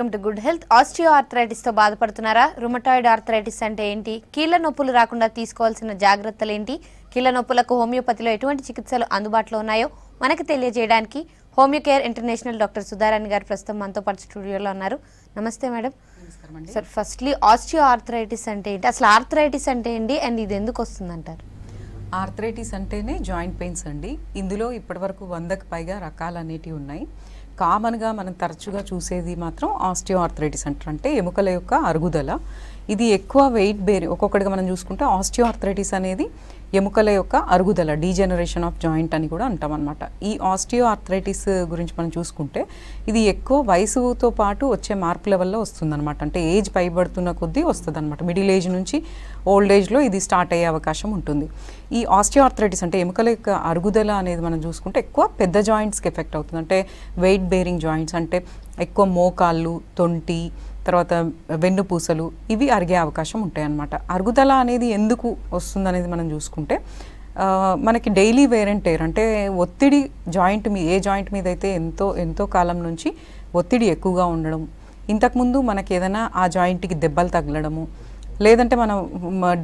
Welcome to good health. Osteo arthritis తో బాధపడుతున్నారా? Rheumatoid arthritis అంటే ఏంటి? కీళ్ళ నొప్పులు రాకుండా తీసుకోవాల్సిన జాగ్రత్తలు ఏంటి? కీళ్ళ నొప్పులకు హోమియోపతిలో ఎటువంటి చికిత్సలు అందుబాటులో ఉన్నాయో మనకి తెలియజేయడానికి homeo care international doctor Sudharani గారు ప్రస్తుతం మనతో పాటు స్టూడియోలో ఉన్నారు. నమస్తే madam. Sir, firstly osteo arthritis అంటే ఏంటి? అసలు ఆర్థరైటిస్ అంటే ఏంటి అండ్ ఇది ఎందుకు వస్తుంది అంటారు? ఆర్థరైటిస్ అంటేనే జాయింట్ పెయిన్స్ అండి. ఇందులో ఇప్పటివరకు 100కు పైగా రకాలు అనేటివి ఉన్నాయి. కామన్గా మనం తరచుగా చూసేది మాత్రం ఆస్టియో ఆర్థరైటిస్ అంటారు, అంటే ఎముకల యొక్క అరుగుదల. ఇది ఎక్కువ వెయిట్ ఒక్కొక్కటిగా మనం చూసుకుంటే ఆస్టియో ఆర్థరైటిస్ అనేది ఎముకల యొక్క అరుగుదల, డీజెనరేషన్ ఆఫ్ జాయింట్ అని కూడా అంటాం అనమాట. ఈ ఆస్టియో ఆర్థరైటిస్ గురించి మనం చూసుకుంటే ఇది ఎక్కువ వయసుతో పాటు వచ్చే మార్పుల వల్ల వస్తుందన్నమాట. అంటే ఏజ్ పైబడుతున్న కొద్దీ వస్తుంది అనమాట. మిడిల్ ఏజ్ నుంచి ఓల్డ్ ఏజ్లో ఇది స్టార్ట్ అయ్యే అవకాశం ఉంటుంది. ఈ ఆస్టియో ఆర్థరైటిస్ అంటే ఎముకల యొక్క అరుగుదల అనేది మనం చూసుకుంటే ఎక్కువ పెద్ద జాయింట్స్కి ఎఫెక్ట్ అవుతుంది. అంటే వెయిట్ బేరింగ్ జాయింట్స్, అంటే ఎక్కువ మోకాళ్ళు, తొంటి, తర్వాత వెన్నుపూసలు, ఇవి అరిగే అవకాశం ఉంటాయి అన్నమాట. అరుగుదల అనేది ఎందుకు వస్తుంది అనేది మనం చూసుకుంటే మనకి డైలీ వేర్ అండ్ టేర్, అంటే ఒత్తిడి జాయింట్ ఏ జాయింట్ మీద అయితే ఎంతో కాలం నుంచి ఒత్తిడి ఎక్కువగా ఉండడం, ఇంతకుముందు మనకి ఏదైనా ఆ జాయింట్కి దెబ్బలు తగలడము, లేదంటే మనం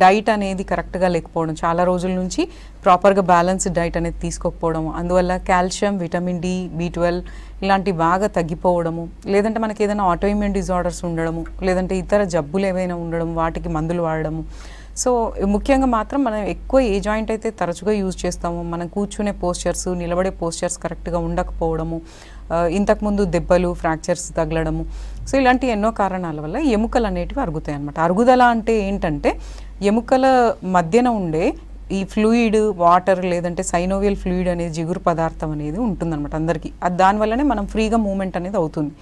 డైట్ అనేది కరెక్ట్గా లేకపోవడం, చాలా రోజుల నుంచి ప్రాపర్గా బ్యాలెన్స్డ్ డైట్ అనేది తీసుకోకపోవడం, అందువల్ల కాల్షియం, విటమిన్ డి, B12 ఇలాంటివి బాగా తగ్గిపోవడము, లేదంటే మనకి ఏదైనా ఆటోఇమ్యూన్ డిజార్డర్స్ ఉండడము, లేదంటే ఇతర జబ్బులు ఏవైనా ఉండడం, వాటికి మందులు వాడడము. సో ముఖ్యంగా మాత్రం మనం ఎక్కువ ఏ జాయింట్ అయితే తరచుగా యూజ్ చేస్తామో, మనం కూర్చునే పోస్చర్స్, నిలబడే పోస్చర్స్ కరెక్ట్గా ఉండకపోవడము, ఇంతకుముందు దెబ్బలు, ఫ్రాక్చర్స్ తగలడము, సో ఇలాంటి ఎన్నో కారణాల వల్ల ఎముకలు అనేటివి అరుగుతాయి అన్నమాట. అరుగుదల అంటే ఏంటంటే ఎముకల మధ్యన ఉండే ఈ ఫ్లూయిడ్, వాటర్, లేదంటే సైనోవియల్ ఫ్లూయిడ్ అనేది జిగురు పదార్థం అనేది ఉంటుందన్నమాట అందరికీ. దానివల్లనే మనం ఫ్రీగా మూమెంట్ అనేది అవుతుంది.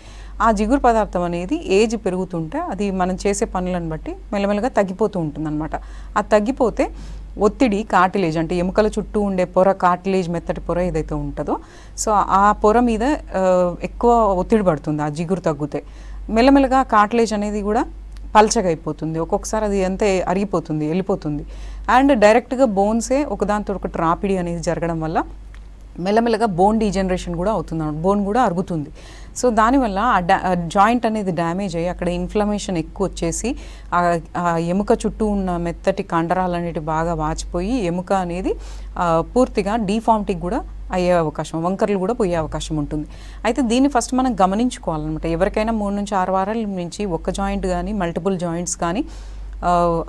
ఆ జిగురు పదార్థం అనేది ఏజ్ పెరుగుతుంటే అది మనం చేసే పనులను బట్టి మెల్లమెల్లగా తగ్గిపోతూ ఉంటుందన్నమాట. అది తగ్గిపోతే ఒత్తిడి, కార్టిలేజ్, అంటే ఎముకల చుట్టూ ఉండే పొర, కార్టిలేజ్ మెత్తటి పొర ఏదైతే ఉంటుందో, సో ఆ పొర మీద ఎక్కువ ఒత్తిడి పడుతుంది. ఆ జిగురు తగ్గితే మెల్లమెల్లగా కార్టిలేజ్ అనేది కూడా పల్చగా అయిపోతుంది. ఒక్కొక్కసారి అది అంతే అరిగిపోతుంది, వెళ్ళిపోతుంది. అండ్ డైరెక్ట్గా బోన్సే ఒకదానితో ఒకటి రాపిడి అనేది జరగడం వల్ల మెల్లమెల్లగా బోన్ డీజనరేషన్ కూడా అవుతుంది, బోన్ కూడా అరుగుతుంది. సో దానివల్ల ఆ జాయింట్ అనేది డ్యామేజ్ అయ్యి అక్కడ ఇన్ఫ్లమేషన్ ఎక్కువ వచ్చేసి ఆ ఎముక చుట్టూ ఉన్న మెత్తటి కండరాలు అనేటివి బాగా వాచిపోయి ఎముక అనేది పూర్తిగా డీఫార్మిటీకి కూడా అయ్యే అవకాశం, వంకర్లు కూడా పోయే అవకాశం ఉంటుంది. అయితే దీన్ని ఫస్ట్ మనం గమనించుకోవాలన్నమాట. ఎవరికైనా 3 నుంచి 6 వారాల నుంచి ఒక జాయింట్ కానీ మల్టిపుల్ జాయింట్స్ కానీ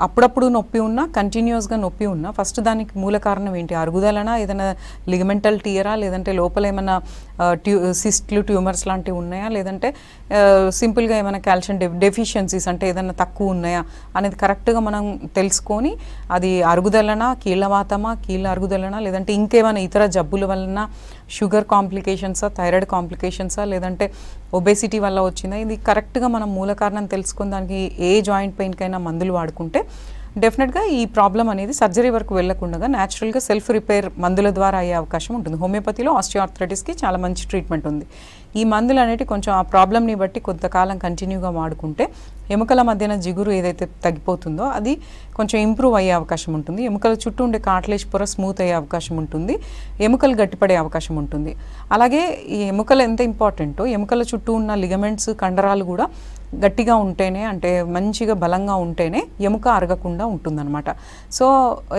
అప్పుడప్పుడు నొప్పి ఉన్నా, కంటిన్యూస్గా నొప్పి ఉన్నా, ఫస్ట్ దానికి మూల కారణం ఏంటి? అరుగుదలనా, ఏదైనా లిగమెంటల్ టియరా, లేదంటే లోపల ఏమైనా సిస్ట్లు, ట్యూమర్స్ లాంటివి ఉన్నాయా, లేదంటే సింపుల్గా ఏమైనా కాల్షియం డెఫిషియన్సీస్ అంటే ఏదైనా తక్కువ ఉన్నాయా అనేది కరెక్ట్గా మనం తెలుసుకొని అది అరుగుదలనా, కీళ్ళవాతమా, కీళ్ళ అరుగుదలనా, లేదంటే ఇంకేమైనా ఇతర జబ్బుల వలన, షుగర్ కాంప్లికేషన్సా, థైరాయిడ్ కాంప్లికేషన్సా, లేదంటే ఒబేసిటీ వల్ల వచ్చిందా, ఇది కరెక్ట్గా మనం మూల కారణం తెలుసుకొని దానికి ఏ జాయింట్ పెయిన్కైనా మందులు వాడుకుంటే డెఫినెట్గా ఈ ప్రాబ్లం అనేది సర్జరీ వరకు వెళ్లకుండా న్యాచురల్గా సెల్ఫ్ రిపేర్ మందుల ద్వారా అయ్యే అవకాశం ఉంటుంది. హోమియోపతిలో ఆస్టియో ఆర్థరైటిస్కి చాలా మంచి ట్రీట్మెంట్ ఉంది. ఈ మందులు అనేవి కొంచెం ఆ ప్రాబ్లమ్ని బట్టి కొంతకాలం కంటిన్యూగా వాడుకుంటే ఎముకల మధ్యన జిగురు ఏదైతే తగ్గిపోతుందో అది కొంచెం ఇంప్రూవ్ అయ్యే అవకాశం ఉంటుంది. ఎముకల చుట్టూ ఉండే కార్టిలేజ్ పొర స్మూత్ అయ్యే అవకాశం ఉంటుంది. ఎముకలు గట్టిపడే అవకాశం ఉంటుంది. అలాగే ఈ ఎముకలు ఎంత ఇంపార్టెంటో ఎముకల చుట్టూ ఉన్న లిగమెంట్స్, కండరాలు కూడా గట్టిగా ఉంటేనే, అంటే మంచిగా బలంగా ఉంటేనే ఎముక అరగకుండా ఉంటుందన్నమాట. సో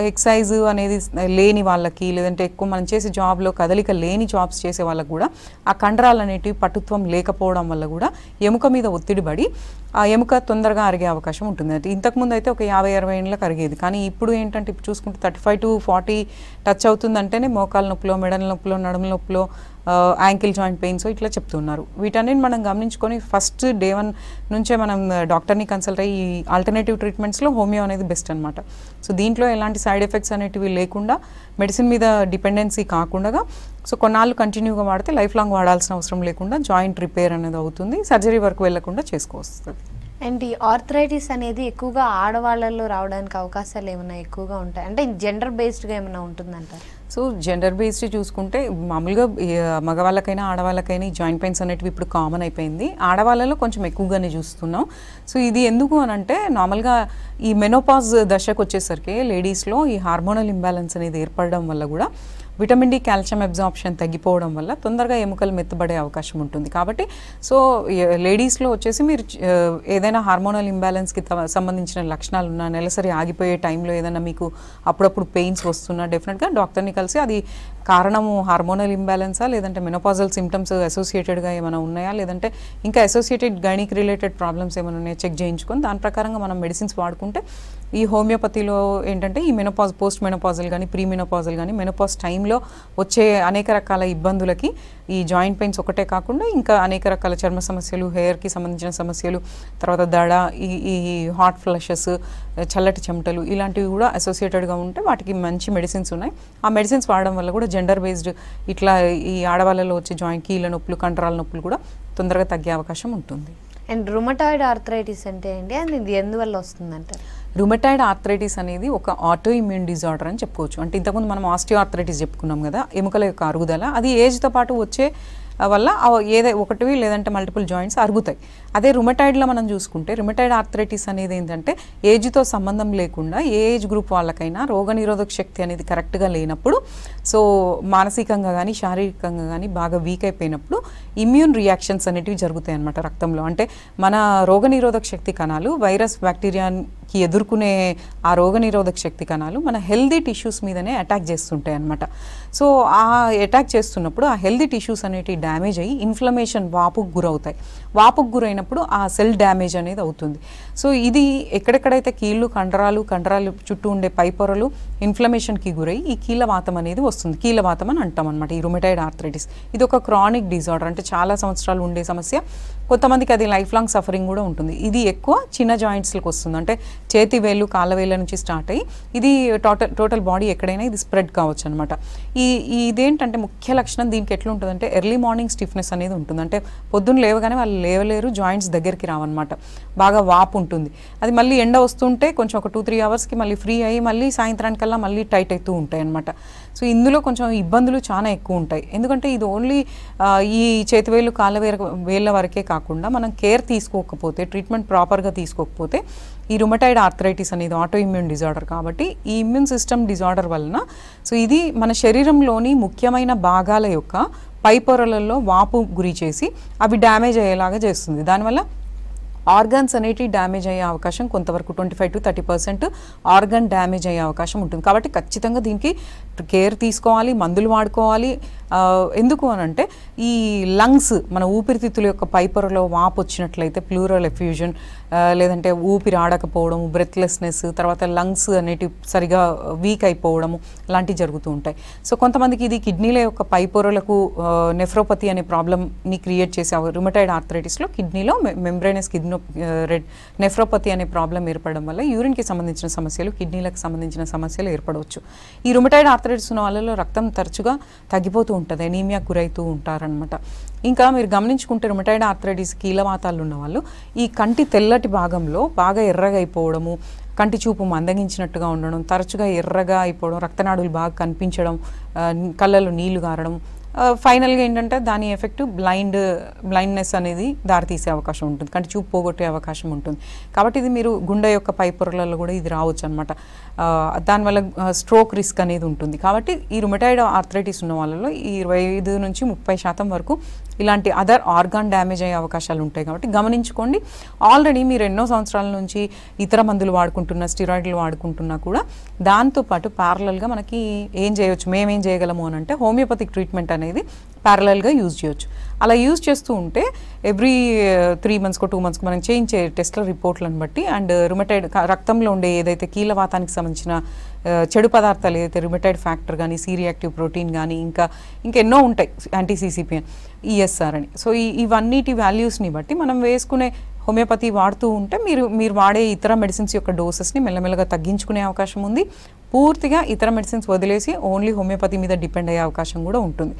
ఎక్సర్సైజ్ అనేది లేని వాళ్ళకి, లేదంటే ఎక్కువ మనం చేసే జాబ్లో కదలిక లేని జాబ్స్ చేసే వాళ్ళకి కూడా ఆ కండరాలు అనేటివి పటుత్వం లేకపోవడం వల్ల కూడా ఎముక మీద ఒత్తిడి పడి ఆ ఎముక తొందరగా అరిగే అవకాశం ఉంటుంది. అంటే ఇంతకుముందు అయితే ఒక 50-60 ఏళ్ళకి అరిగేది, కానీ ఇప్పుడు ఏంటంటే ఇప్పుడు చూసుకుంటే 35 to 40 టచ్ అవుతుందంటేనే మోకాల నొప్పులో, మెడల నొప్పులో, నడుముల నొప్పులో, యాంకిల్ జాయింట్ పెయిన్స్ ఇట్లా చెప్తున్నారు. వీటన్నిటిని మనం గమనించుకొని ఫస్ట్ డే 1 నుంచే మనం డాక్టర్ని కన్సల్ట్ అయ్యి ఈ ఆల్టర్నేటివ్ ట్రీట్మెంట్స్లో హోమియో అనేది బెస్ట్ అనమాట. సో దీంట్లో ఎలాంటి సైడ్ ఎఫెక్ట్స్ అనేటివి లేకుండా, మెడిసిన్ మీద డిపెండెన్సీ కాకుండా, సో కొన్నాళ్ళు కంటిన్యూగా వాడితే లైఫ్ లాంగ్ వాడాల్సిన అవసరం లేకుండా జాయింట్ రిపేర్ అనేది అవుతుంది, సర్జరీ వరకు వెళ్లకుండా చేసుకోవస్తుంది. అండ్ ఈ ఆర్థరైటిస్ అనేది ఎక్కువగా ఆడవాళ్ళల్లో రావడానికి అవకాశాలు ఏమైనా ఎక్కువగా ఉంటాయి? అంటే జెండర్ బేస్డ్గా ఏమైనా ఉంటుందంటారు? సో జెండర్ బేస్డ్ చూసుకుంటే మామూలుగా మగవాళ్ళకైనా ఆడవాళ్ళకైనా ఈ జాయింట్ పెయిన్స్ అనేటివి ఇప్పుడు కామన్ అయిపోయింది. ఆడవాళ్ళలో కొంచెం ఎక్కువగానే చూస్తున్నాం. సో ఇది ఎందుకు అని అంటే నార్మల్గా ఈ మెనోపాజ్ దశకు వచ్చేసరికి లేడీస్లో ఈ హార్మోనల్ ఇంబ్యాలెన్స్ అనేది ఏర్పడడం వల్ల కూడా విటమిన్ డి కాల్షియం అబ్జార్ప్షన్ తగ్గిపోవడం వల్ల తొందరగా ఎముకలు మెత్తబడే అవకాశం ఉంటుంది. కాబట్టి సో లేడీస్లో వచ్చేసి మీరు ఏదైనా హార్మోనల్ ఇంబ్యాలెన్స్కి సంబంధించిన లక్షణాలు ఉన్నా, నెలసరి ఆగిపోయే టైంలో ఏదైనా మీకు అప్పుడప్పుడు పెయిన్స్ వస్తున్నా డెఫినెట్గా డాక్టర్ని కలిసి అది కారణము హార్మోనల్ ఇంబ్యాలెన్సా, లేదంటే మెనోపాజల్ సిమ్టమ్స్ అసోసియేటెడ్గా ఏమైనా ఉన్నాయా, లేదంటే ఇంకా అసోసియేటెడ్ గైనిక్ రిలేటెడ్ ప్రాబ్లమ్స్ ఏమైనా ఉన్నాయా చెక్ చేయించుకొని దాని ప్రకారంగా మనం మెడిసిన్స్ వాడుకుంటే ఈ హోమియోపతిలో ఏంటంటే ఈ మెనోపాజ్, పోస్ట్ మెనోపాజల్ కానీ ప్రీ మెనోపాజల్ కానీ మెనోపాజ్ టైంలో వచ్చే అనేక రకాల ఇబ్బందులకి ఈ జాయింట్ పెయిన్స్ ఒకటే కాకుండా ఇంకా అనేక రకాల చర్మ సమస్యలు, హెయిర్కి సంబంధించిన సమస్యలు, తర్వాత దడ, ఈ హాట్ ఫ్లషెస్, చల్లటి చెమటలు ఇలాంటివి కూడా అసోసియేటెడ్గా ఉంటే వాటికి మంచి మెడిసిన్స్ ఉన్నాయి. ఆ మెడిసిన్స్ వాడడం వల్ల కూడా జెండర్ బేస్డ్ ఇట్లా ఈ ఆడవాళ్ళలో వచ్చే జాయింట్ కీళ్ళ నొప్పులు, కండరాల నొప్పులు కూడా తొందరగా తగ్గే అవకాశం ఉంటుంది. అండ్ రుమటాయిడ్ ఆర్థరైటిస్ అంటే ఏంటి, అండ్ ఇది ఎందువల్ల వస్తుందంటారు? రుమటాయిడ్ ఆర్థరైటిస్ అనేది ఒక ఆటో ఇమ్యూన్ డిజార్డర్ అని చెప్పుకోవచ్చు. అంటే ఇంతకుముందు మనం ఆస్టియో ఆర్థరైటిస్ చెప్పుకున్నాం కదా, ఎముకల యొక్క అరుగుదల, అది ఏజ్తో పాటు వచ్చే వల్ల ఒకటి లేదంటే మల్టిపుల్ జాయింట్స్ అరుగుతాయి. అదే రుమటాయిడ్లో మనం చూసుకుంటే రుమటాయిడ్ ఆర్థరైటిస్ అనేది ఏంటంటే ఏజ్తో సంబంధం లేకుండా ఏ ఏజ్ గ్రూప్ వాళ్ళకైనా రోగనిరోధక శక్తి అనేది కరెక్ట్గా లేనప్పుడు, సో మానసికంగా కానీ శారీరకంగా కానీ బాగా వీక్ అయిపోయినప్పుడు ఇమ్యూన్ రియాక్షన్స్ అనేటివి జరుగుతాయి అన్నమాట రక్తంలో. అంటే మన రోగనిరోధక శక్తి కణాలు వైరస్, బ్యాక్టీరియాకి ఎదుర్కొనే ఆ రోగనిరోధక శక్తి కణాలు మన హెల్దీ టిష్యూస్ మీదనే అటాక్ చేస్తుంటాయి అన్నమాట. సో ఆ అటాక్ చేస్తున్నప్పుడు ఆ హెల్దీ టిష్యూస్ అనేటివి డ్యామేజ్ అయ్యి ఇన్ఫ్లమేషన్, వాపుకు గురవుతాయి. వాపుకు గురైనప్పుడు ఆ సెల్ డ్యామేజ్ అనేది అవుతుంది. సో ఇది ఎక్కడెక్కడైతే కీళ్ళు, కండరాలు చుట్టూ ఉండే పైపొరలు ఇన్ఫ్లమేషన్కి గురై ఈ కీళ్ళవాతం అనేది వస్తుంది. కీళ్ళవాతం అని అంటాం అనమాట ఈ రుమటాయిడ్ ఆర్థరైటిస్. ఇది ఒక క్రానిక్ డిజార్డర్, అంటే చాలా సంవత్సరాలు ఉండే సమస్య. కొంతమందికి అది లైఫ్ లాంగ్ సఫరింగ్ కూడా ఉంటుంది. ఇది ఎక్కువ చిన్న జాయింట్స్లకు వస్తుంది, అంటే చేతి వేళ్ళు, కాళ్ళ వేళ్ళ నుంచి స్టార్ట్ అయ్యి ఇది టోటల్ బాడీ ఎక్కడైనా ఇది స్ప్రెడ్ కావచ్చు అనమాట. ఇదేంటంటే ముఖ్య లక్షణం దీనికి ఎట్లా ఉంటుందంటే ఎర్లీ మార్నింగ్ స్టిఫ్నెస్ అనేది ఉంటుంది. అంటే పొద్దున్న లేవగానే వాళ్ళు లేవలేరు, జాయింట్స్ దగ్గరికి రావన్నమాట, బాగా వాపు ఉంటుంది. అది మళ్ళీ ఎండ వస్తుంటే కొంచెం ఒక 2-3 అవర్స్కి మళ్ళీ ఫ్రీ అయ్యి మళ్ళీ సాయంత్రానికల్లా మళ్ళీ టైట్ అవుతూ ఉంటాయి అన్నమాట. సో ఇందులో కొంచెం ఇబ్బందులు చాలా ఎక్కువ ఉంటాయి. ఎందుకంటే ఇది ఓన్లీ ఈ చేతివేళ్ళు, కాళ్ళ వేళ్ళ వరకే కాకుండా మనం కేర్ తీసుకోకపోతే, ట్రీట్మెంట్ ప్రాపర్గా తీసుకోకపోతే ఈ రుమటాయిడ్ ఆర్థరైటిస్ అనేది ఆటో ఇమ్యూన్ డిజార్డర్ కాబట్టి ఈ ఇమ్యూన్ సిస్టమ్ డిజార్డర్ వలన సో ఇది మన శరీరంలోని ముఖ్యమైన భాగాల యొక్క పై పొరలలో వాపు గురి చేసి అవి డ్యామేజ్ అయ్యేలాగా చేస్తుంది. దానివల్ల ఆర్గన్స్ అనేటివి డ్యామేజ్ అయ్యే అవకాశం కొంతవరకు 25-30% ఆర్గన్ డ్యామేజ్ అయ్యే అవకాశం ఉంటుంది. కాబట్టి ఖచ్చితంగా దీనికి కేర్ తీసుకోవాలి, మందులు వాడుకోవాలి. ఎందుకు అనంటే ఈ లంగ్స్, మన ఊపిరితిత్తుల యొక్క పైపొరలో వాపు వచ్చినట్లయితే ప్లూరల్ ఎఫ్యూజన్, లేదంటే ఊపిరి ఆడకపోవడం, బ్రెత్లెస్నెస్, తర్వాత లంగ్స్ అనేటివి సరిగా వీక్ అయిపోవడము లాంటివి జరుగుతూ ఉంటాయి. సో కొంతమందికి ఇది కిడ్నీల యొక్క పైపొరలకు నెఫ్రోపతి అనే ప్రాబ్లమ్ని క్రియేట్ చేసే రుమటాయిడ్ ఆర్థరైటిస్లో కిడ్నీలో మెంబ్రేనస్ నెఫ్రోపతి అనే ప్రాబ్లం ఏర్పడడం వల్ల యూరిన్కి సంబంధించిన సమస్యలు, కిడ్నీలకు సంబంధించిన సమస్యలు ఏర్పడవచ్చు. ఈ రుమటాయిడ్ ఆర్థరైటిస్ ఉన్న వాళ్ళలో రక్తం తరచుగా తగ్గిపోతూ ఉంటుంది, ఎనీమియా గురవుతూ ఉంటారనమాట. ఇంకా మీరు గమనించుకుంటే రుమటాయిడ్ ఆర్థరైటిస్ కీళ్ళవాతాలు ఉన్న వాళ్ళు ఈ కంటి తెల్లటి భాగంలో బాగా ఎర్రగా అయిపోవడము, కంటి చూపు మందగించినట్టుగా ఉండడం, తరచుగా ఎర్రగా అయిపోవడం, రక్తనాడులు బాగా కనిపించడం, కళ్ళలో నీళ్లు గారడం, ఫైనల్గా ఏంటంటే దాని ఎఫెక్ట్ బ్లైండ్నెస్ అనేది దారితీసే అవకాశం ఉంటుంది, కంటి చూపు పోగొట్టే అవకాశం ఉంటుంది. కాబట్టి ఇది మీరు గుండె యొక్క పై పొరలలో కూడా ఇది రావచ్చు అనమాట. దానివల్ల స్ట్రోక్ రిస్క్ అనేది ఉంటుంది. కాబట్టి ఈ రుమటాయిడ్ ఆర్థరైటిస్ ఉన్న వాళ్ళలో 25-30% వరకు ఇలాంటి అదర్ ఆర్గాన్ డ్యామేజ్ అయ్యే అవకాశాలు ఉంటాయి. కాబట్టి గమనించుకోండి. ఆల్రెడీ మీరు ఎన్నో సంవత్సరాల నుంచి ఇతర మందులు వాడుకుంటున్నా, స్టిరాయిడ్లు వాడుకుంటున్నా కూడా దాంతోపాటు ప్యారలల్గా మనకి ఏం చేయవచ్చు, మేమేం చేయగలము అని అంటే హోమియోపతిక్ ట్రీట్మెంట్ అనేది ప్యారలల్గా యూజ్ చేయొచ్చు. అలా యూజ్ చేస్తూ ఉంటే ఎవ్రీ 3 months-కో 2 months-కో మనం చేయించే టెస్ట్ల రిపోర్ట్లను బట్టి అండ్ రుమటాయిడ్ రక్తంలో ఉండే ఏదైతే కీళ్ళవాతానికి సంబంధించిన చెడు పదార్థాలు ఏదైతే రుమటాయిడ్ ఫ్యాక్టర్ కానీ, సి రియాక్టివ్ ప్రోటీన్ కానీ, ఇంకా ఎన్నో ఉంటాయి, యాంటీ సిసిపిఎన్, ఈఎస్ఆర్ అని. సో ఇవన్నిటి వాల్యూస్ని బట్టి మనం వేసుకునే హోమియోపతి వాడుతూ ఉంటే మీరు వాడే ఇతర మెడిసిన్స్ యొక్క డోసెస్ని మెల్లమెల్లగా తగ్గించుకునే అవకాశం ఉంది. పూర్తిగా ఇతర మెడిసిన్స్ వదిలేసి ఓన్లీ హోమియోపతి మీద డిపెండ్ అయ్యే అవకాశం కూడా ఉంటుంది.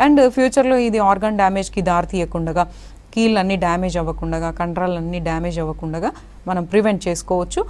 అండ్ ఫ్యూచర్లో ఇది ఆర్గాన్ డ్యామేజ్కి దారి తీయకుండా, కీళ్ళన్నీ డ్యామేజ్ అవ్వకుండా, కండరాలన్నీ డ్యామేజ్ అవ్వకుండా మనం ప్రివెంట్ చేసుకోవచ్చు.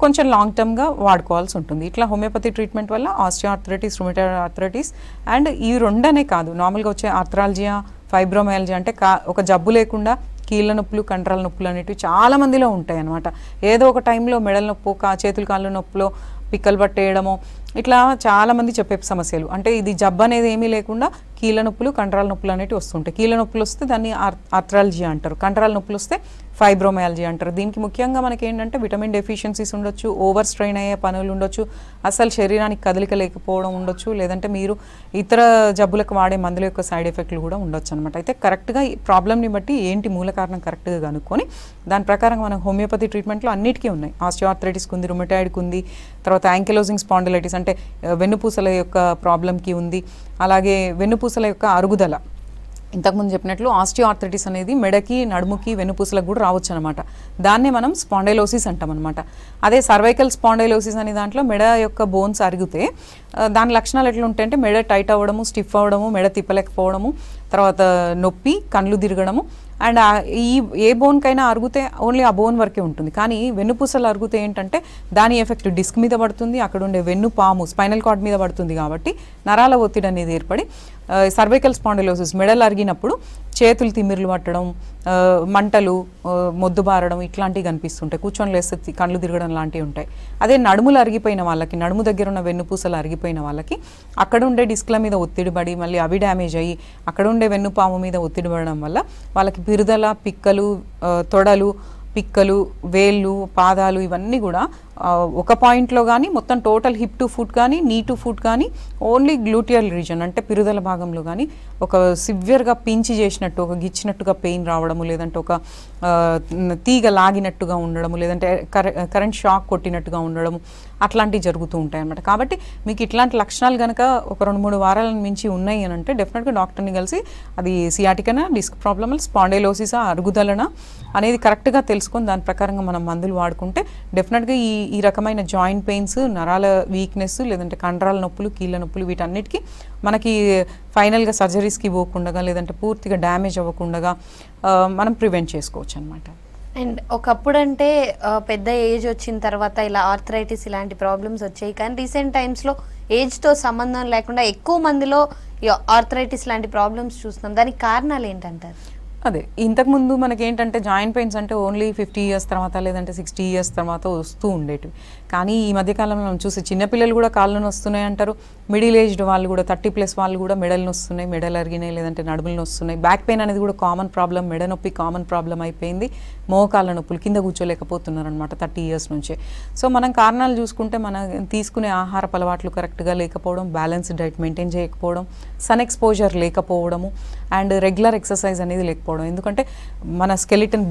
కొంచెం లాంగ్ టర్మ్గా వాడుకోవాల్సి ఉంటుంది. ఇట్లా హోమియోపతి ట్రీట్మెంట్ వల్ల osteo arthritis, rheumatoid arthritis and ఈ రెండనే కాదు, నార్మల్గా వచ్చే ఆర్థరాలజియా, ఫైబ్రోమైల్జియా అంటే ఒక జబ్బు లేకుండా కీళ్ళ నొప్పులు, కండరాల నొప్పులు అనేటివి చాలా మందిలో ఉంటాయి అన్నమాట. ఏదో ఒక టైంలో మెడల నొప్పో, చేతుల కాళ్ళ నొప్పులో పిక్కలు పట్టేయడము, ఇట్లా చాలామంది చెప్పే సమస్యలు. అంటే ఇది జబ్బు అనేది ఏమీ లేకుండా కీళ్ళ నొప్పులు, కండరాల నొప్పులు అనేవి వస్తుంటాయి. కీళ్ళ నొప్పులు వస్తే దాన్ని ఆర్థ్రాలజీ అంటారు, కండరాల నొప్పులు వస్తే ఫైబ్రోమయాలజీ అంటారు. దీనికి ముఖ్యంగా మనకి ఏంటంటే విటమిన్ డెఫిషియన్సీస్ ఉండొచ్చు, ఓవర్ స్ట్రెయిన్ అయ్యే పనులు ఉండొచ్చు, అసలు శరీరానికి కదలిక లేకపోవడం ఉండొచ్చు, లేదంటే మీరు ఇతర జబ్బులకు వాడే మందుల యొక్క సైడ్ ఎఫెక్ట్లు కూడా ఉండొచ్చు అనమాట. అయితే కరెక్ట్గా ఈ ప్రాబ్లమ్ని బట్టి ఏంటి మూల కారణం కరెక్ట్గా కనుక్కొని దాని ప్రకారం మనం హోమియోపతి ట్రీట్మెంట్లో అన్నిటికీ ఉన్నాయి. ఆస్టియోఆర్థరైటిస్కి ఉంది, రుమటాయిడ్కి ఉంది, తర్వాత యాంకిలోజింగ్ స్పాండిలైటిస్ అంటే వెన్నుపూసల యొక్క ప్రాబ్లంకి ఉంది, అలాగే వెన్నుపూసల యొక్క అరుగుదల. ఇంతకుముందు చెప్పినట్లు ఆస్టియోఆర్థరైటిస్ అనేది మెడకి, నడుముకి, వెన్నుపూసలకు కూడా రావచ్చు అనమాట. దాన్నే మనం స్పాండైలోసిస్ అంటాం అనమాట. అదే సర్వైకల్ స్పాండైలోసిస్ అనే దాంట్లో మెడ యొక్క బోన్స్ అరిగితే దాని లక్షణాలు ఎట్లా ఉంటాయంటే మెడ టైట్ అవ్వడము, స్టిఫ్ అవ్వడము, మెడ తిప్పలేకపోవడము, తర్వాత నొప్పి, కళ్ళు తిరగడము. అండ్ ఏ బోన్కైనా అరిగితే ఓన్లీ ఆ బోన్ వరకే ఉంటుంది. కానీ వెన్నుపూసలు అరిగితే ఏంటంటే దాని ఎఫెక్ట్ డిస్క్ మీద పడుతుంది, అక్కడ ఉండే వెన్ను పాము స్పైనల్ కార్డ్ మీద పడుతుంది. కాబట్టి నరాల ఒత్తిడి అనేది ఏర్పడి సర్వైకల్ స్పాండిలోసిస్ మెడలు అరిగినప్పుడు చేతులు తిమ్మిర్లు పట్టడం, మంటలు, మొద్దుబారడం ఇట్లాంటివి కనిపిస్తుంటాయి. కూర్చొని లేస్తే కళ్ళు తిరగడం లాంటివి ఉంటాయి. అదే నడుములు అరిగిపోయిన వాళ్ళకి, నడుము దగ్గర ఉన్న వెన్నుపూసలు అరిగిపోయిన వాళ్ళకి అక్కడ ఉండే డిస్క్ల మీద ఒత్తిడి పడి మళ్ళీ అవి డ్యామేజ్ అయ్యి అక్కడ ఉండే వెన్నుపాము మీద ఒత్తిడి పడడం వల్ల వాళ్ళకి పిరుదల, పిక్కలు, తొడలు, పిక్కలు, వేళ్ళు, పాదాలు ఇవన్నీ కూడా ఒక పాయింట్లో కానీ మొత్తం టోటల్ హిప్ టు ఫుట్ కానీ, నీ టు ఫుట్ కానీ, ఓన్లీ గ్లూటియల్ రీజన్ అంటే పిరుదల భాగంలో కానీ ఒక సివియర్గా పించి చేసినట్టు, ఒక గిచ్చినట్టుగా పెయిన్ రావడము, లేదంటే ఒక తీగ లాగినట్టుగా ఉండడము, లేదంటే కరెంట్ షాక్ కొట్టినట్టుగా ఉండడము, అట్లాంటివి జరుగుతూ ఉంటాయి అన్నమాట. కాబట్టి మీకు ఇట్లాంటి లక్షణాలు కనుక ఒక 2-3 వారాల మించి ఉన్నాయి అని అంటే డెఫినెట్గా డాక్టర్ని కలిసి అది సియాటికనా, డిస్క్ ప్రాబ్లమ్, స్పాండైలోసిసా, అరుగుదలనా అనేది కరెక్ట్గా తెలుసుకొని దాని ప్రకారంగా మనం మందులు వాడుకుంటే డెఫినెట్గా ఈ రకమైన జాయింట్ పెయిన్స్, నరాల వీక్నెస్, లేదంటే కండరాల నొప్పులు, కీళ్ళ నొప్పులు వీటన్నిటికీ మనకి ఫైనల్గా సర్జరీస్కి పోకుండా లేదంటే పూర్తిగా డ్యామేజ్ అవ్వకుండా మనం ప్రివెంట్ చేసుకోవచ్చు అనమాట. అండ్ ఒకప్పుడు అంటే పెద్ద ఏజ్ వచ్చిన తర్వాత ఇలా ఆర్థరైటిస్ ఇలాంటి ప్రాబ్లమ్స్ వచ్చాయి. కానీ రీసెంట్ టైమ్స్లో ఏజ్తో సంబంధం లేకుండా ఎక్కువ మందిలో ఈ ఆర్థరైటిస్ లాంటి ప్రాబ్లమ్స్ చూస్తున్నాం. దానికి కారణాలు ఏంటంటారు? అదే ఇంతకుముందు మనకి ఏంటంటే జాయింట్ పెయిన్స్ అంటే ఓన్లీ 50 years తర్వాత లేదంటే 60 years తర్వాత వస్తూ ఉండేటివి. కానీ ఈ మధ్యకాలంలో మనం చూసి చిన్నపిల్లలు కూడా కాళ్ళను వస్తున్నాయి అంటారు, మిడిల్ ఏజ్డ్ వాళ్ళు కూడా 30+ వాళ్ళు కూడా మెడలు వస్తున్నాయి, మెడలు అరిగినాయి, లేదంటే నడుములు వస్తున్నాయి. బ్యాక్ పెయిన్ అనేది కూడా కామన్ ప్రాబ్లం, మెడ నొప్పి కామన్ ప్రాబ్లం అయిపోయింది. మోకాళ్ళ నొప్పులు, కింద కూర్చోలేకపోతున్నారు అనమాట 30 years నుంచే. సో మనం కారణాలు చూసుకుంటే మనం తీసుకునే ఆహారపు అలవాట్లు కరెక్ట్గా లేకపోవడం, బ్యాలెన్స్డ్ డైట్ మెయింటైన్ చేయకపోవడం, సన్ ఎక్స్పోజర్ లేకపోవడము, అండ్ రెగ్యులర్ ఎక్సర్సైజ్ అనేది లేకపోవడం. ఎందుకంటే మన స్కెలిటన్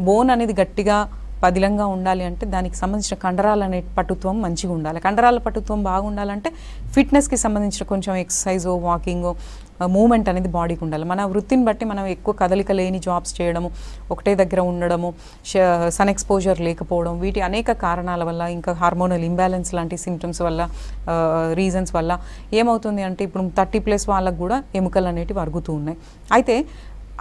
బోన్ అనేది గట్టిగా పదిలంగా ఉండాలి అంటే దానికి సంబంధించిన కండరాల అనే పటుత్వం మంచిగా ఉండాలి. కండరాల పటుత్వం బాగుండాలంటే ఫిట్నెస్కి సంబంధించిన కొంచెం ఎక్సర్సైజో, వాకింగో, మూమెంట్ అనేది బాడీకి ఉండాలి. మన వృత్తిని బట్టి మనం ఎక్కువ కదలిక లేని జాబ్స్ చేయడము, ఒకటే దగ్గర ఉండడము, సన్ ఎక్స్పోజర్ లేకపోవడం, వీటి అనేక కారణాల వల్ల, ఇంకా హార్మోనల్ ఇంబ్యాలెన్స్ లాంటి సిమ్టమ్స్ వల్ల, రీజన్స్ వల్ల ఏమవుతుంది అంటే ఇప్పుడు 30+ వాళ్ళకు కూడా ఎముకలు అనేటివి అరుగుతూ ఉన్నాయి. అయితే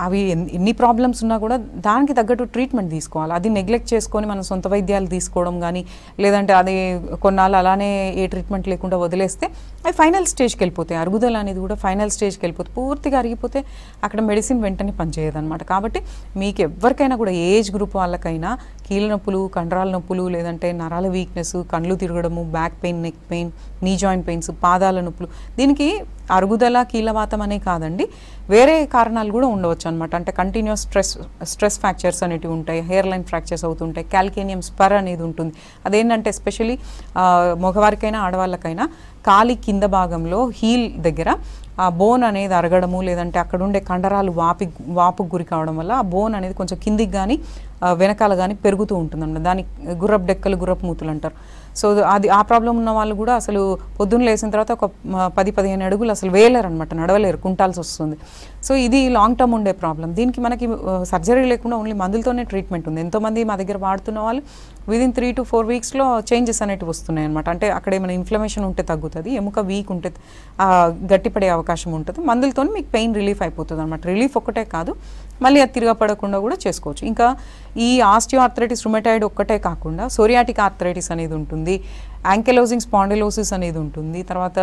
అవి ఎన్ని ప్రాబ్లమ్స్ ఉన్నా కూడా దానికి తగ్గట్టు ట్రీట్మెంట్ తీసుకోవాలి. అది నెగ్లెక్ట్ చేసుకొని మనం సొంత వైద్యాలు తీసుకోవడం కానీ, లేదంటే అది కొన్నాళ్ళు అలానే ఏ ట్రీట్మెంట్ లేకుండా వదిలేస్తే అవి ఫైనల్ స్టేజ్కి వెళ్ళిపోతాయి. అరుగుదల అనేది కూడా ఫైనల్ స్టేజ్కి వెళ్ళిపోతే, పూర్తిగా అరిగిపోతే అక్కడ మెడిసిన్ వెంటనే పనిచేయదన్నమాట. కాబట్టి మీకు ఎవరికైనా కూడా ఏజ్ గ్రూప్ వాళ్ళకైనా కీళ్ళ నొప్పులు, కండరాల నొప్పులు, లేదంటే నరాల వీక్నెస్, కళ్ళు తిరగడము, back pain, neck pain, knee joint pains, పాదాల నొప్పులు, దీనికి అరుగుదల, కీళ్ళవాతం అనే కాదండి, వేరే కారణాలు కూడా ఉండవచ్చు అనమాట. అంటే కంటిన్యూస్ స్ట్రెస్ ఫ్రాక్చర్స్ అనేటివి ఉంటాయి, హెయిర్ లైన్ ఫ్రాక్చర్స్ అవుతుంటాయి, క్యాల్కేనియం స్పర్ అనేది ఉంటుంది. అదేంటంటే ఎస్పెషలీ మగవారికైనా ఆడవాళ్ళకైనా కాలి కింద భాగంలో హీల్ దగ్గర ఆ బోన్ అనేది అరగడము, లేదంటే అక్కడ ఉండే కండరాలు వాపుకు గురి కావడం వల్ల ఆ బోన్ అనేది కొంచెం కిందికి కానీ వెనకాల కానీ పెరుగుతూ ఉంటుందన్నమాట. దాని గుర్రపు డెక్కలు, గుర్రపు మూతులు అంటారు. సో అది ఆ ప్రాబ్లం ఉన్న వాళ్ళు కూడా అసలు పొద్దున్న లేసిన తర్వాత ఒక 10-15 అడుగులు అసలు వేయలేరు అనమాట, నడవలేరు, కుంటాల్సి వస్తుంది. సో ఇది లాంగ్ టర్మ్ ఉండే ప్రాబ్లం. దీనికి మనకి సర్జరీ లేకుండా ఓన్లీ మందులతోనే ట్రీట్మెంట్ ఉంది. ఎంతోమంది మా దగ్గర వాడుతున్న వాళ్ళు విదిన్ 3 to 4 weeksలో చేంజెస్ అనేవి వస్తున్నాయి అనమాట. అంటే అక్కడ ఏమైనా ఇన్ఫ్లమేషన్ ఉంటే తగ్గుతుంది, ఎముక వీక్ ఉంటే గట్టిపడే అవకాశం ఉంటుంది. మందులతో మీకు పెయిన్ రిలీఫ్ అయిపోతుంది అనమాట. రిలీఫ్ ఒక్కటే కాదు, మళ్ళీ అది తిరగపడకుండా కూడా చేసుకోవచ్చు. ఇంకా ఈ ఆస్టియోఆర్థరైటిస్ రుమటాయిడ్ ఒక్కటే కాకుండా సోరియాటిక్ ఆర్థరైటిస్ అనేది ఉంటుంది, యాంకెలోజింగ్ స్పాండిలోసిస్ అనేది ఉంటుంది, తర్వాత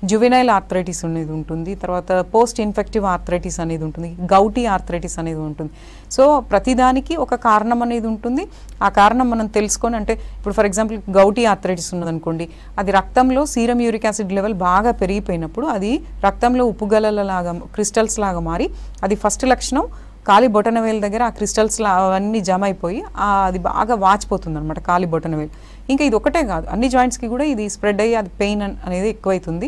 జువెనైల్ ఆర్థరైటిస్ అనేది ఉంటుంది, తర్వాత పోస్ట్ ఇన్ఫెక్టివ్ ఆర్థరైటిస్ అనేది ఉంటుంది, గౌటీ ఆర్థరైటిస్ అనేది ఉంటుంది. సో ప్రతిదానికి ఒక కారణం అనేది ఉంటుంది. ఆ కారణం మనం తెలుసుకొని, అంటే ఇప్పుడు ఫర్ ఎగ్జాంపుల్ గౌటీ ఆర్థరైటిస్ ఉన్నదనుకోండి, అది రక్తంలో సీరం యూరిక్ యాసిడ్ లెవెల్ బాగా పెరిగిపోయినప్పుడు అది రక్తంలో ఉప్పుగలలాగా క్రిస్టల్స్ లాగా మారి, అది ఫస్ట్ లక్షణం కాలి బొటనవేలు దగ్గర ఆ క్రిస్టల్స్ అవన్నీ జమ అయిపోయి అది బాగా వాచిపోతుంది అనమాట కాలి బొటనవేలు. ఇంకా ఇది ఒకటే కాదు, అన్ని జాయింట్స్కి కూడా ఇది స్ప్రెడ్ అయ్యి అది పెయిన్ అనేది ఎక్కువైతుంది.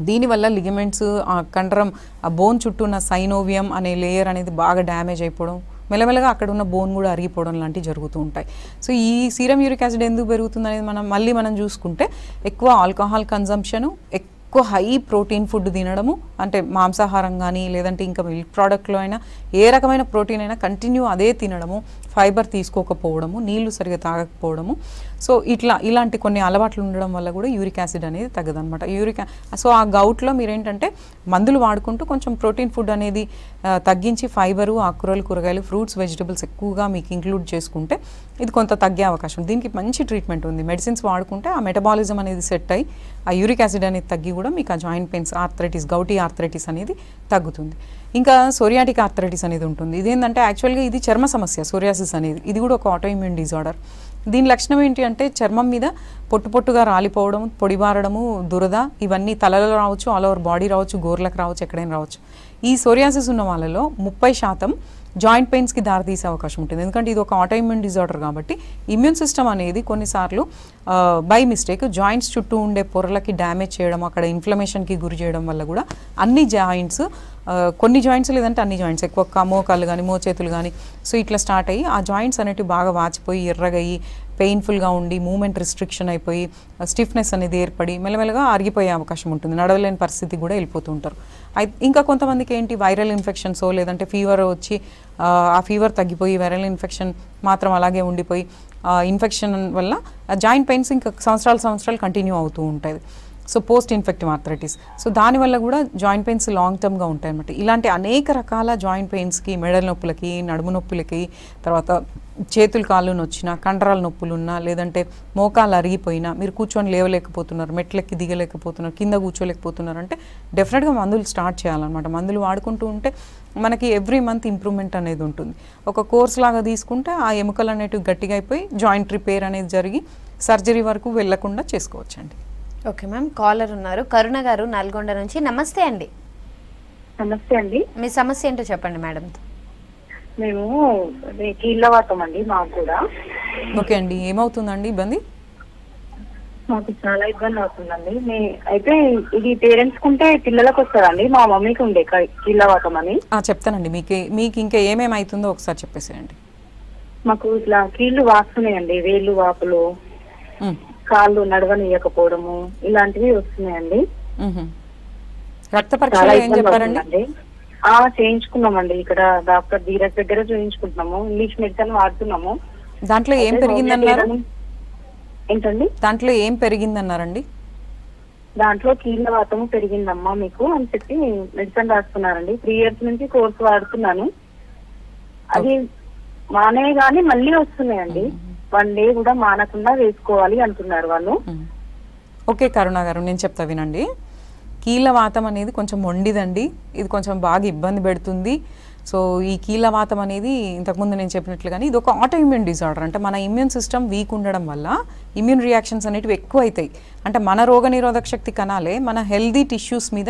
దీనివల్ల లిగమెంట్స్, ఆ కండరం, ఆ బోన్ చుట్టూ ఉన్న సైనోవియం అనే లేయర్ అనేది బాగా డ్యామేజ్ అయిపోవడం, మెల్లమెల్లగా అక్కడ ఉన్న బోన్ కూడా అరిగిపోవడం లాంటివి జరుగుతూ ఉంటాయి. సో ఈ సీరం యూరిక్ యాసిడ్ ఎందుకు పెరుగుతుంది అనేది మనం చూసుకుంటే, ఎక్కువ ఆల్కహాల్ కన్జంప్షను, ఎక్కువ హై ప్రోటీన్ ఫుడ్ తినడము, అంటే మాంసాహారం కానీ లేదంటే ఇంకా మిల్క్ ప్రోడక్ట్లో అయినా ఏ రకమైన ప్రోటీన్ అయినా కంటిన్యూ అదే తినడము, ఫైబర్ తీసుకోకపోవడము, నీళ్లు సరిగా తాగకపోవడము. సో ఇలాంటి కొన్ని అలవాట్లు ఉండడం వల్ల కూడా యూరిక్ యాసిడ్ అనేది తగ్గదనమాట. సో ఆ గౌట్లో మీరేంటంటే మందులు వాడుకుంటూ కొంచెం ప్రోటీన్ ఫుడ్ అనేది తగ్గించి ఫైబరు, ఆకుకూరలు, కూరగాయలు, ఫ్రూట్స్, వెజిటబుల్స్ ఎక్కువగా మీకు ఇంక్లూడ్ చేసుకుంటే ఇది కొంత తగ్గే అవకాశం. దీనికి మంచి ట్రీట్మెంట్ ఉంది. మెడిసిన్స్ వాడుకుంటే ఆ మెటబాలిజం అనేది సెట్ అయ్యి ఆ యూరిక్ యాసిడ్ అనేది తగ్గి కూడా మీకు ఆ joint pains, arthritis, gouty arthritis అనేది తగ్గుతుంది. ఇంకా సోరియాటిక్ ఆర్థరైటిస్ అనేది ఉంటుంది. ఇదేంటంటే యాక్చువల్గా ఇది చర్మ సమస్య, సోరియాసిస్ అనేది. ఇది కూడా ఒక ఆటోఇమ్యూన్ డిజార్డర్. దీని లక్షణం ఏంటి అంటే చర్మం మీద పొట్టుగా రాలిపోవడం, పొడిబారడము, దురద, ఇవన్నీ తలలో రావచ్చు, ఆల్ ఓవర్ బాడీ రావచ్చు, గోర్లకు రావచ్చు, ఎక్కడైనా రావచ్చు. ఈ సోరియాసిస్ ఉన్న వాళ్ళలో 30% జాయింట్ పెయిన్స్కి దారితీసే అవకాశం ఉంటుంది. ఎందుకంటే ఇది ఒక ఆటోఇమ్యూన్ డిజార్డర్ కాబట్టి ఇమ్యూన్ సిస్టమ్ అనేది కొన్నిసార్లు బై మిస్టేక్ జాయింట్స్ చుట్టూ ఉండే పొరలకి డ్యామేజ్ చేయడం, అక్కడ ఇన్ఫ్లమేషన్కి గురి చేయడం వల్ల కూడా అన్ని జాయింట్స్, కొన్ని జాయింట్స్ లేదంటే అన్ని జాయింట్స్, ఎక్కువ మోకాళ్ళు కానీ మోచేతులు కానీ సో ఇట్లా స్టార్ట్ అయ్యి ఆ జాయింట్స్ అనేవి బాగా వాచిపోయి ఎర్రగయ్యి పెయిన్ఫుల్గా ఉండి మూమెంట్ రిస్ట్రిక్షన్ అయిపోయి స్టిఫ్నెస్ అనేది ఏర్పడి మెల్లమెల్లగా ఆరిగిపోయే అవకాశం ఉంటుంది. నడవలేని పరిస్థితి కూడా వెళ్ళిపోతూ ఉంటారు. ఇంకా కొంతమందికి ఏంటి వైరల్ ఇన్ఫెక్షన్సో లేదంటే ఫీవర్ వచ్చి ఆ ఫీవర్ తగ్గిపోయి వైరల్ ఇన్ఫెక్షన్ మాత్రం అలాగే ఉండిపోయి ఇన్ఫెక్షన్ వల్ల జాయింట్ పెయిన్స్ ఇంకా సంవత్సరాలు కంటిన్యూ అవుతూ ఉంటుంది. So post infective arthritis. So దానివల్ల కూడా జాయింట్ పెయిన్స్ లాంగ్ టర్మ్గా ఉంటాయి అన్నమాట. ఇలాంటి అనేక రకాల జాయింట్ పెయిన్స్కి, మెడల నొప్పులకి, నడుము నొప్పులకి, తర్వాత చేతులు కాళ్ళు నొచ్చినా, కండరాల నొప్పులున్నా, లేదంటే మోకాలు అరిగిపోయినా, మీరు కూర్చొని లేవలేకపోతున్నారు, మెట్లెక్కి దిగలేకపోతున్నారు, కింద కూర్చోలేకపోతున్నారు అంటే డెఫినెట్గా మందులు స్టార్ట్ చేయాలన్నమాట. మందులు వాడుకుంటూ ఉంటే మనకి ఎవ్రీ మంత్ ఇంప్రూవ్మెంట్ అనేది ఉంటుంది. ఒక కోర్స్ లాగా తీసుకుంటే ఆ ఎముకలు అనేటివి గట్టిగా అయిపోయి జాయింట్ రిపేర్ అనేది జరిగి సర్జరీ వరకు వెళ్లకుండా చేసుకోవచ్చండి. ఓకే మ్యామ్, కాలర్ ఉన్నారు. కరుణ గారు నల్గొండ నుంచి. నమస్తే అండి. నమస్తే అండి. మీ సమస్య ఏంటో చెప్పండి మేడం. మేము కీళ్ళవాతం అండి మాకు కూడా. ఓకే అండి, ఏమవుతుందండి ఇబ్బంది? మాకు చాలా ఇబ్బంది అవుతుందండి. అయితే ఇది పేరెంట్స్ కుంటే పిల్లలకు వస్తుందండి. మా మమ్మీకి ఉండే కీళ్ళవాతం అని. చెప్తానండి. మీకు ఇంకా ఏమేమి అవుతుందో ఒకసారి చెప్పేసేయండి. మాకు ఇట్లా కీళ్ళు వాస్తున్నాయండి, వేళ్ళు వాపులు, కాళ్ళు నడవనియకపోవడము, ఇలాంటివి వస్తున్నాయండి. రక్త పరీక్ష ఏం చెప్పారండి? చేయించుకున్నామండి. ఇక్కడ డాక్టర్ ధీరజ్ దగ్గర చూయించుకుంటున్నాము. ఇంగ్లీష్ మెడిసిన్ వాడుతున్నాము. దాంట్లో ఏం పెరిగిందన్నారు? ఏంటండి? దాంట్లో ఏం పెరిగిందన్నారండి? దాంట్లో కీళ్ళవాతము పెరిగిందమ్మా మీకు అని చెప్పి మెడిసిన్ రాస్తున్నారండి. 3 years నుంచి కోర్సు వాడుతున్నాను. అది మానే గానీ మళ్ళీ వస్తున్నాయండి. 1 day కూడా మానకుండా వేసుకోవాలి అంటున్నారు వాళ్ళు. ఓకే కరుణ గారు, నేను చెప్తా వినండి. కీళ్ళవాతం అనేది కొంచెం మొండిదండి. ఇది కొంచెం బాగా ఇబ్బంది పెడుతుంది. సో ఈ కీళ్ళవాతం అనేది ఇంతకుముందు నేను చెప్పినట్లుగానే ఇది ఒక ఆటోఇమ్యూన్ డిజార్డర్. అంటే మన ఇమ్యూన్ సిస్టమ్ వీక్ ఉండడం వల్ల ఇమ్యూన్ రియాక్షన్స్ అనేటివి ఎక్కువ అవుతాయి. అంటే మన రోగనిరోధక శక్తి కణాలే మన హెల్దీ టిష్యూస్ మీద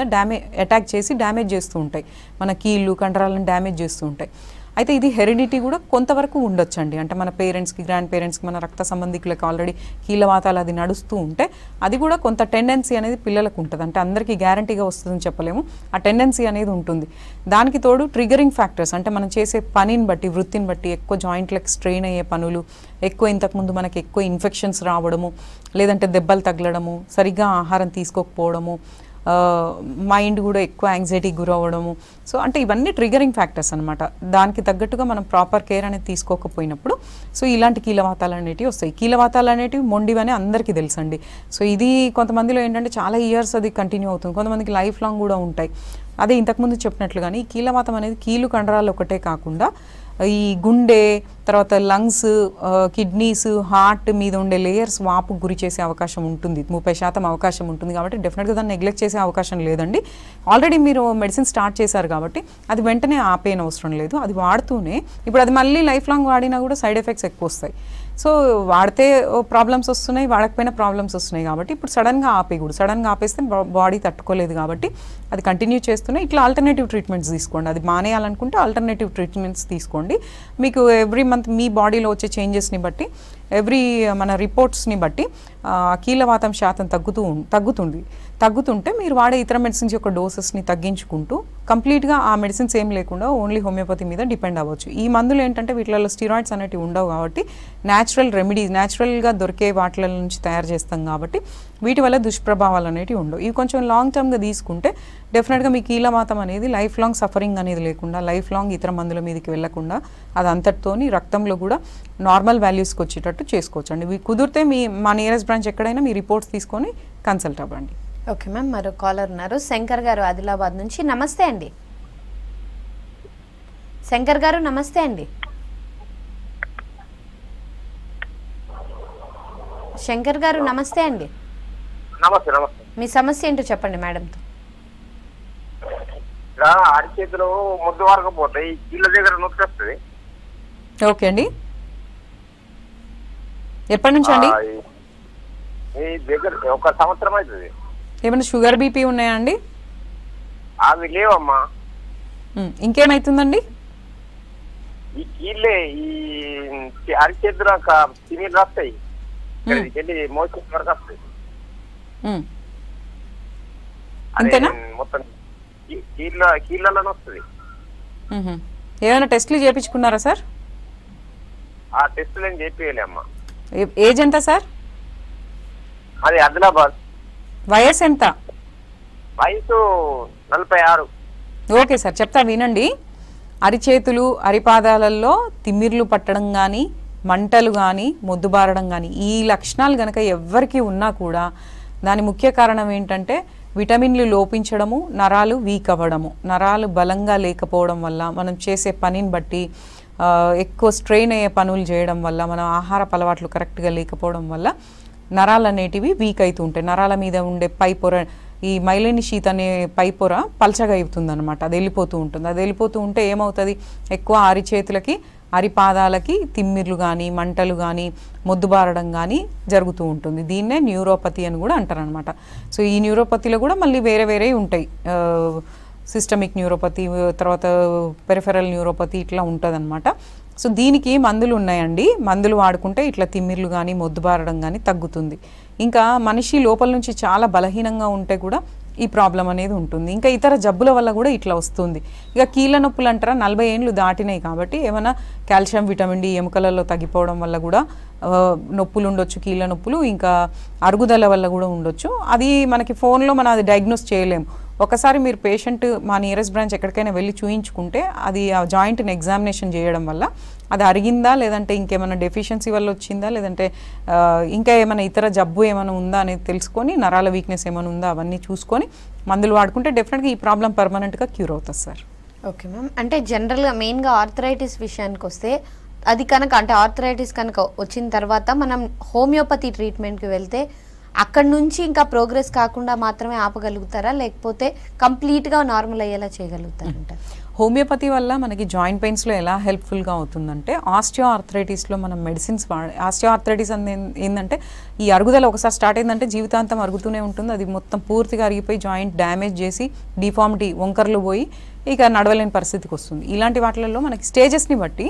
అటాక్ చేసి డ్యామేజ్ చేస్తూ ఉంటాయి. మన కీళ్ళు, కండరాలను డ్యామేజ్ చేస్తూ ఉంటాయి. అయితే ఇది హెరిడిటీ కూడా కొంతవరకు ఉండొచ్చండి. అంటే మన పేరెంట్స్కి, గ్రాండ్ పేరెంట్స్కి, మన రక్త సంబంధికులకు ఆల్రెడీ కీళ్ళవాతాలు అది నడుస్తూ ఉంటే అది కూడా కొంత టెండెన్సీ అనేది పిల్లలకు ఉంటుంది. అంటే అందరికీ గ్యారంటీగా వస్తుందని చెప్పలేము, ఆ టెండెన్సీ అనేది ఉంటుంది. దానికి తోడు ట్రిగరింగ్ ఫ్యాక్టర్స్, అంటే మనం చేసే పనిని బట్టి, వృత్తిని బట్టి ఎక్కువ జాయింట్లకు స్ట్రెయిన్ అయ్యే పనులు, ఎక్కువ ఇంతకుముందు మనకి ఎక్కువ ఇన్ఫెక్షన్స్ రావడము, లేదంటే దెబ్బలు తగలడము, సరిగ్గా ఆహారం తీసుకోకపోవడము, మైండ్ కూడా ఎక్కువ యాంగ్జైటీకి గురవ్వడము. సో అంటే ఇవన్నీ ట్రిగరింగ్ ఫ్యాక్టర్స్ అనమాట. దానికి తగ్గట్టుగా మనం ప్రాపర్ కేర్ అనేది తీసుకోకపోయినప్పుడు సో ఇలాంటి కీళ్ళవాతాలు అనేటివి వస్తాయి. కీళ్ళవాతాలు అనేటివి మొండివని అందరికీ తెలుసండి. సో ఇది కొంతమందిలో ఏంటంటే చాలా ఇయర్స్ అది కంటిన్యూ అవుతుంది, కొంతమందికి లైఫ్ లాంగ్ కూడా ఉంటాయి. అదే ఇంతకుముందు చెప్పినట్లుగానే ఈ కీళ్ళవాతం అనేది కీళ్ళు కండరాలు ఒకటే కాకుండా ఈ గుండె, తర్వాత లంగ్స్, కిడ్నీస్, హార్ట్ మీద ఉండే లేయర్స్ వాపుకు గురి చేసే అవకాశం ఉంటుంది, 30% అవకాశం ఉంటుంది. కాబట్టి డెఫినెట్గా దాన్ని నెగ్లెక్ట్ చేసే అవకాశం లేదండి. ఆల్రెడీ మీరు మెడిసిన్ స్టార్ట్ చేశారు కాబట్టి అది వెంటనే ఆపేయని అవసరం లేదు. అది వాడుతూనే ఇప్పుడు అది మళ్ళీ లైఫ్ లాంగ్ వాడినా కూడా సైడ్ ఎఫెక్ట్స్ ఎక్కువ వస్తాయి. సో వాడితే ప్రాబ్లమ్స్ వస్తున్నాయి, వాడకపోయినా ప్రాబ్లమ్స్ వస్తున్నాయి. కాబట్టి ఇప్పుడు సడన్గా ఆపేయకూడదు. సడన్గా ఆపేస్తే బాడీ తట్టుకోలేదు. కాబట్టి అది కంటిన్యూ చేస్తూనే ఇట్లా ఆల్టర్నేటివ్ ట్రీట్మెంట్స్ తీసుకోండి. అది మానేయాలనుకుంటే ఆల్టర్నేటివ్ ట్రీట్మెంట్స్ తీసుకోండి. మీకు ఎవ్రీ మంత్ మీ బాడీలో వచ్చే చేంజెస్ని బట్టి, ఎవ్రీ మన రిపోర్ట్స్ని బట్టి కీళ్ళవాతం శాతం తగ్గుతుంటే మీరు వాడే ఇతర మెడిసిన్స్ యొక్క డోసెస్ని తగ్గించుకుంటూ కంప్లీట్గా ఆ మెడిసిన్స్ ఏం లేకుండా ఓన్లీ హోమియోపతి మీద డిపెండ్ అవ్వచ్చు. ఈ మందులు ఏంటంటే వీటిలో స్టిరాయిడ్స్ అనేవి ఉండవు కాబట్టి న్యాచురల్ రెమెడీస్, న్యాచురల్గా దొరికే వాటిల నుంచి తయారు చేస్తాం కాబట్టి వీటి వల్ల దుష్ప్రభావాలు అనేవి ఉండవు. ఇవి కొంచెం లాంగ్ టర్మ్గా తీసుకుంటే డెఫినెట్గా మీ కీళ్ళవాతం అనేది లైఫ్ లాంగ్ సఫరింగ్ అనేది లేకుండా, లైఫ్ లాంగ్ ఇతర మందుల మీదకి వెళ్లకుండా అది అంతటితోని రక్తంలో కూడా నార్మల్ వాల్యూస్కి వచ్చేటట్టు చేసుకోవచ్చు అండి. ఇవి కుదిరితే మా నియరెస్ట్ బ్రాంచ్ ఎక్కడైనా మీ రిపోర్ట్స్ తీసుకొని కన్సల్ట్ అవ్వండి. ఓకే మ్యామ్, మరో కాలర్ ఉన్నారు. శంకర్ గారు ఆదిలాబాద్ నుంచి. నమస్తే అండి శంకర్ గారు. నమస్తే అండి శంకర్ గారు. నమస్తే అండి. నమస్తే. నమస్తే. మీ సమస్య ఏంటో చెప్పండి మేడంతో. అరిచేతులు ముద్దు వరకు పోతాయి, కీళ్ళ దగ్గర నొప్పి వస్తుంది. ఓకే అండి, ఎప్పటి నుంచి అండి? ఈ దగ్గర 1 సంవత్సరం అవుతుంది. ఏమైనా షుగర్ బీపీ ఉన్నాయా అండి? అవి లేవమ్మా. ఇంకేమైతుందండి? ఈ కీళ్ళే, ఈ అరిచేతులు తిమిర్లు వస్తాయి, మోషన్ వరకు వస్తాయి. అంతేనా? మొత్తం కీళ్ళలో వస్తుంది. ఏమైనా టెస్ట్లు చేయించుకున్నారా సార్? ఆ టెస్టులు ఏం చేపియాలి అమ్మా. ఏజ్ ఎంత సార్? అది ఆదిలాబాద్. వయసు ఎంత? వయసు 46. ఓకే సార్, చెప్తా వినండి. అరిచేతులు, అరిపాదాలలో తిమ్మిర్లు పట్టడం కానీ, మంటలు కానీ, మొద్దుబారడం కానీ ఈ లక్షణాలు కనుక ఎవరికి ఉన్నా కూడా దాని ముఖ్య కారణం ఏంటంటే విటమిన్లు లోపించడము, నరాలు వీక్ అవ్వడము. నరాలు బలంగా లేకపోవడం వల్ల, మనం చేసే పనిని బట్టి ఎక్కువ స్ట్రెయిన్ అయ్యే పనులు చేయడం వల్ల, మన ఆహారపు అలవాట్లు కరెక్ట్గా లేకపోవడం వల్ల నరాలు అనేటివి వీక్ అవుతూ ఉంటాయి. నరాల మీద ఉండే పై పొర, ఈ మైలిని షీత్ అనే పై పొర పల్చగా అవుతుంది అనమాట. అది వెళ్ళిపోతూ ఉంటుంది. అది వెళ్ళిపోతూ ఉంటే ఏమవుతుంది, ఎక్కువ అరిచేతులకి, అరిపాదాలకి తిమ్మిర్లు కానీ, మంటలు కానీ, మొద్దుబారడం కానీ జరుగుతూ ఉంటుంది. దీన్నే న్యూరోపతి అని కూడా అంటారనమాట. సో ఈ న్యూరోపతిలో కూడా మళ్ళీ వేరే వేరే ఉంటాయి. సిస్టమిక్ న్యూరోపతి, తర్వాత పెరిఫెరల్ న్యూరోపతి, ఇట్లా ఉంటుంది అనమాట. సో దీనికి మందులు ఉన్నాయండి. మందులు వాడుకుంటే ఇట్లా తిమ్మిర్లు కానీ, మొద్దుబారడం కానీ తగ్గుతుంది. ఇంకా మనిషి లోపల నుంచి చాలా బలహీనంగా ఉంటే కూడా ఈ ప్రాబ్లం అనేది ఉంటుంది. ఇంకా ఇతర జబ్బుల వల్ల కూడా ఇట్లా వస్తుంది. ఇక కీళ్ళ నొప్పులు అంటారా, 40 ఏళ్ళు దాటినాయి కాబట్టి ఏమైనా కాల్షియం, విటమిన్ డి ఎముకలలో తగ్గిపోవడం వల్ల కూడా నొప్పులు ఉండొచ్చు, కీళ్ళ నొప్పులు. ఇంకా అరుగుదల వల్ల కూడా ఉండొచ్చు. అది మనకి ఫోన్లో మనం అది డయాగ్నోస్ చేయలేము. ఒకసారి మీరు పేషెంట్ మా నియరెస్ట్ బ్రాంచ్ ఎక్కడికైనా వెళ్ళి చూయించుకుంటే అది ఆ జాయింట్ని ఎగ్జామినేషన్ చేయడం వల్ల అది అరిగిందా, లేదంటే ఇంకేమైనా డెఫిషియన్సీ వల్ల వచ్చిందా, లేదంటే ఇంకా ఏమైనా ఇతర జబ్బు ఏమైనా ఉందా అనేది తెలుసుకొని, నరాల వీక్నెస్ ఏమైనా ఉందా అవన్నీ చూసుకొని మందులు వాడుకుంటే డెఫినెట్గా ఈ ప్రాబ్లం పర్మనెంట్గా క్యూర్ అవుతుంది సార్. ఓకే మ్యామ్, అంటే జనరల్గా మెయిన్గా ఆర్థరైటిస్ విషయానికి వస్తే అది కనుక, అంటే ఆర్థరైటిస్ కనుక వచ్చిన తర్వాత మనం హోమియోపతి ట్రీట్మెంట్కి వెళ్తే అక్కడ నుంచి ఇంకా ప్రోగ్రెస్ కాకుండా మాత్రమే ఆపగలుగుతారా, లేకపోతే కంప్లీట్గా నార్మల్ అయ్యేలా చేయగలుగుతారంట? హోమియోపతి వల్ల మనకి జాయింట్ పెయిన్స్లో ఎలా హెల్ప్ఫుల్గా అవుతుందంటే, ఆస్టియో ఆర్థరైటిస్లో మనం మెడిసిన్స్ ఆస్టియో ఆర్థరైటిస్ ఏంటంటే ఈ అరుగుదల ఒకసారి స్టార్ట్ అయిందంటే జీవితాంతం అరుగుతూనే ఉంటుంది. అది మొత్తం పూర్తిగా అరిగిపోయి జాయింట్ డ్యామేజ్ చేసి డిఫార్మిటీ, వంకర్లు పోయి ఇక నడవలేని పరిస్థితికి వస్తుంది. ఇలాంటి వాటిల్లో మనకి స్టేజెస్ని బట్టి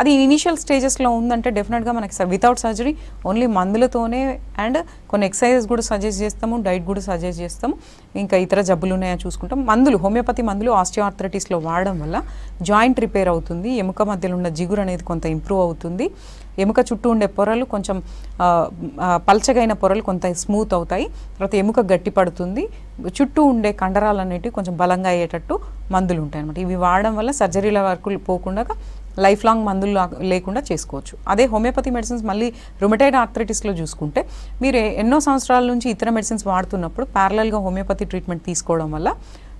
అది ఇనిషియల్ స్టేజెస్లో ఉందంటే డెఫినెట్గా మనకి వితౌట్ సర్జరీ ఓన్లీ మందులతోనే, అండ్ కొన్ని ఎక్సర్సైజెస్ కూడా సజెస్ట్ చేస్తాము, డైట్ కూడా సజెస్ట్ చేస్తాము. ఇంకా ఇతర జబ్బులు ఉన్నాయో చూసుకుంటాం. మందులు, హోమియోపతి మందులు ఆస్టియో ఆర్థరైటిస్లో వాడడం వల్ల జాయింట్ రిపేర్ అవుతుంది, ఎముక మధ్యలో ఉన్న జిగురు అనేది కొంత ఇంప్రూవ్ అవుతుంది, ఎముక చుట్టూ ఉండే పొరలు కొంచెం పల్చగైన పొరలు కొంత స్మూత్ అవుతాయి, తర్వాత ఎముక గట్టి పడుతుంది, చుట్టూ ఉండే కండరాలు అనేటివి కొంచెం బలంగా అయ్యేటట్టు మందులు ఉంటాయి అన్నమాట. ఇవి వాడడం వల్ల సర్జరీల వరకు పోకుండా లైఫ్ లాంగ్ మందులు లేకుండా చేసుకోవచ్చు. అదే హోమియోపతి మెడిసిన్స్ మళ్ళీ రుమటైడ్ ఆర్థరైటిస్లో చూసుకుంటే మీరు ఎన్నో సంవత్సరాల నుంచి ఇతర మెడిసిన్స్ వాడుతున్నప్పుడు ప్యారలల్గా హోమియోపతి ట్రీట్మెంట్ తీసుకోవడం వల్ల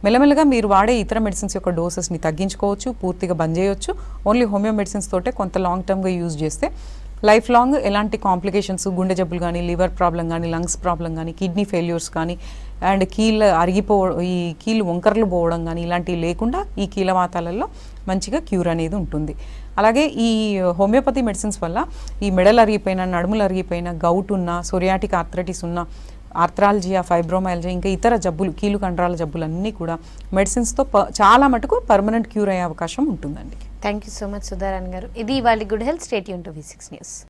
మెల్లమెల్లగా మీరు వాడే ఇతర మెడిసిన్స్ యొక్క డోసెస్ని తగ్గించుకోవచ్చు, పూర్తిగా బంద్ చేయొచ్చు. ఓన్లీ హోమియో మెడిసిన్స్ తోటే కొంత లాంగ్ టర్మ్గా యూజ్ చేస్తే లైఫ్ లాంగ్ ఎలాంటి కాంప్లికేషన్స్, గుండె జబ్బులు కానీ, లివర్ ప్రాబ్లం కానీ, లంగ్స్ ప్రాబ్లం కానీ, కిడ్నీ ఫెయిల్యూర్స్ కానీ, అండ్ ఈ కీళ్ళు వంకరలు పోవడం కానీ ఇలాంటివి లేకుండా ఈ కీలవాతాలలో మంచిగా క్యూర్ అనేది ఉంటుంది. అలాగే ఈ హోమియోపతి మెడిసిన్స్ వల్ల ఈ మెడలు అరిగిపోయిన, నడుములు అరిగిపోయిన, గౌట్ ఉన్న, సోరియాటిక్ ఆర్థరైటిస్ ఉన్న, ఆర్థ్రాలజియా, ఫైబ్రోమైల్జియా, ఇంకా ఇతర జబ్బులు, కీలు కండరాల జబ్బులు అన్నీ కూడా మెడిసిన్స్తో చాలా మటుకు పర్మనెంట్ క్యూర్ అయ్యే అవకాశం ఉంటుందండి. Thank you so much Sudharani గారు. ఇది ఇవాళ good health. Stay tune to V6 news.